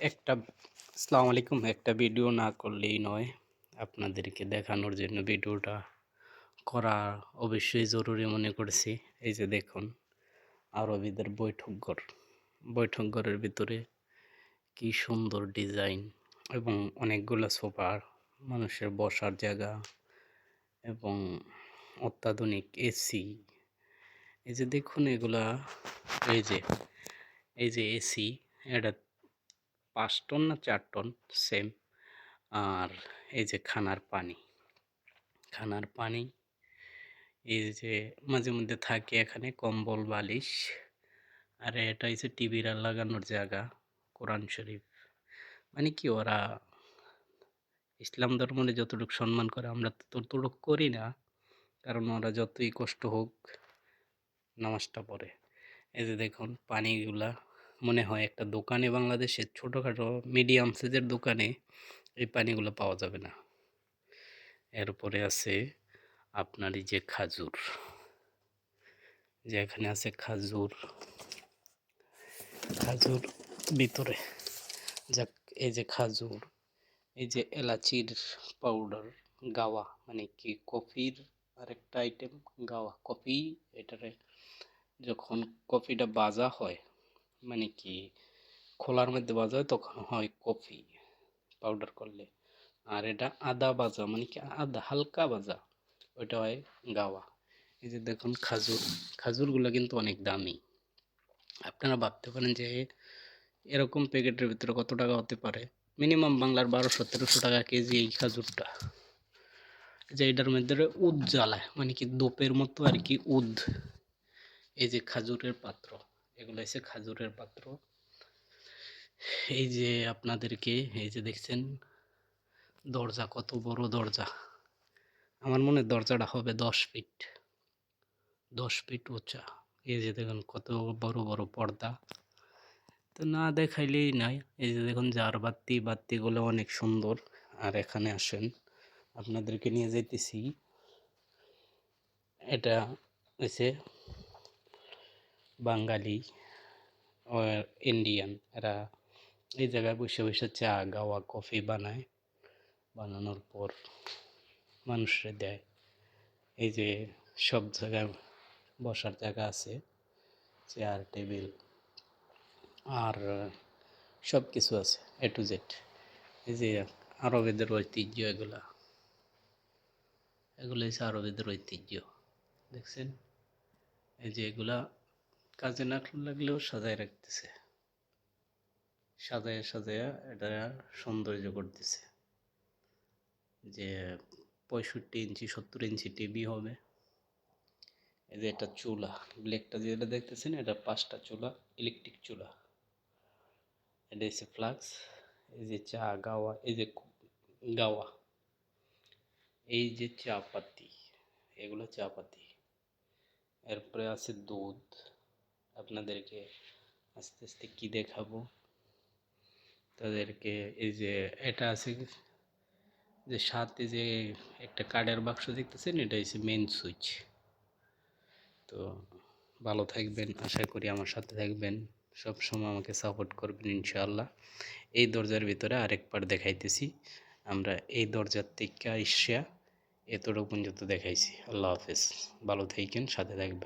একটা আসসালামু আলাইকুম। একটা ভিডিও না করলেই নয়। আপনাদেরকে দেখানোর জন্য ভিডিওটা করা অবশ্যই জরুরি মনে করেছি। এই যে দেখুন, আরবিদের বৈঠকঘর। বৈঠকঘরের ভিতরে কি সুন্দর ডিজাইন এবং অনেকগুলো সোফা, মানুষের বসার জায়গা এবং অত্যাধুনিক এসি। এই যে দেখুন এগুলা, এই যে এসি, এটা ৫ টন না ৪ টন সেম। আর এই যে খানার পানি, এই যে মাঝে মধ্যে থাকে এখানে কম্বল বালিশ। আর এটা হচ্ছে টিভির লাগানোর জায়গা, কোরআন শরীফ। মানে কি, ওরা ইসলাম ধর্মে যতটুকু সম্মান করে আমরা তো ততটুকু করি না, কারণ ওরা যতই কষ্ট হোক নামাজটা পড়ে। এই যে দেখুন পানিগুলা, মনে হয় একটা দোকানে, বাংলাদেশের ছোটোখাটো মিডিয়াম সাইজের দোকানে এই পানিগুলো পাওয়া যাবে না। এরপরে আছে আপনার এই যে খাজুর, যে এখানে আছে খাজুর ভিতরে, যাক, এই যে খাজুর, এই যে এলাচির পাউডার, গাওয়া মানে কি কফির আরেকটা আইটেম, গাওয়া কফি। এটারে যখন কফিটা ভাজা হয়, মানে কি খোলার মধ্যে ভাজা হয়, তখন হয় কফি পাউডার করলে। আর এটা আদা ভাজা, মানে কি আদা হালকা ভাজা, ওইটা হয় গাওয়া। এই যে দেখুন খাজুরগুলো কিন্তু অনেক দামি। আপনারা ভাবতে পারেন যে এরকম প্যাকেটের ভিতরে কত টাকা হতে পারে। মিনিমাম বাংলার ১২০০-১৩০০ টাকা কেজি এই খাজুরটা। যে এটার মধ্যে উদ জ্বালায়, মানে কি দোপের মতো আর কি উদ। এই যে খাজুরের পাত্র, এগুলো হচ্ছে খাজুরের পাত্র। এই যে আপনাদেরকে, এই যে দেখছেন দরজা, কত বড় দরজা। আমার মনে হয় দরজাটা হবে ১০ ফিট, ১০ ফিট উঁচা। এই যে দেখুন কত বড় বড় পর্দা। তো না দেখাইলেই নাই। এই যে দেখুন বাতিগুলো অনেক সুন্দর। আর এখানে আসেন, আপনাদেরকে নিয়ে যাইতেছি। এটা হচ্ছে বাঙালি ও ইন্ডিয়ান, এরা এই জায়গায় বসে বসে চা, গাওয়া, কফি বানায়। বানানোর পর মানুষরে দেয়। এই যে সব জায়গায় বসার জায়গা আছে, চেয়ার, টেবিল, আর সব কিছু আছে এ টু জেড। এই যে আরবেদের ঐতিহ্য, এগুলো হচ্ছে আরবেদের ঐতিহ্য। দেখছেন, এই যে এগুলা কাজে না লাগলেও সাজায় রাখতেছে, সাজায় এটা সৌন্দর্য করতেছে। যে 65 ইঞ্চি 70 ইঞ্চি টিভি হবে। এই যে এটা চুলা, ব্ল্যাকটা যেটা দেখতেছেন, এটা 5টা চুলা, ইলেকট্রিক চুলা। এটা হচ্ছে ফ্লাক্স। এই যে চা, গাওয়া, এই যে গাওয়া, এই যে চা পাতি, এগুলো চা পাতি। এরপরে আছে দুধ। আপনাদেরকে আস্তে আস্তে কি দেখাবো তাদেরকে। এই যে এটা আছে, যে সাথে যে একটা কার্ডের বাক্স দেখতেছেন, এটা হচ্ছে মেন সুইচ। তো ভালো থাকবেন, আশা করি আমার সাথে থাকবেন, সব সময় আমাকে সাপোর্ট করবেন ইনশাআল্লাহ। এই দরজার ভিতরে আরেক পার্ট দেখাইতেছি। আমরা এই দরজার থেকে এতটুকু পর্যন্ত দেখাইছি। আল্লাহ হাফেজ, ভালো থাকেন, সাথে থাকবেন।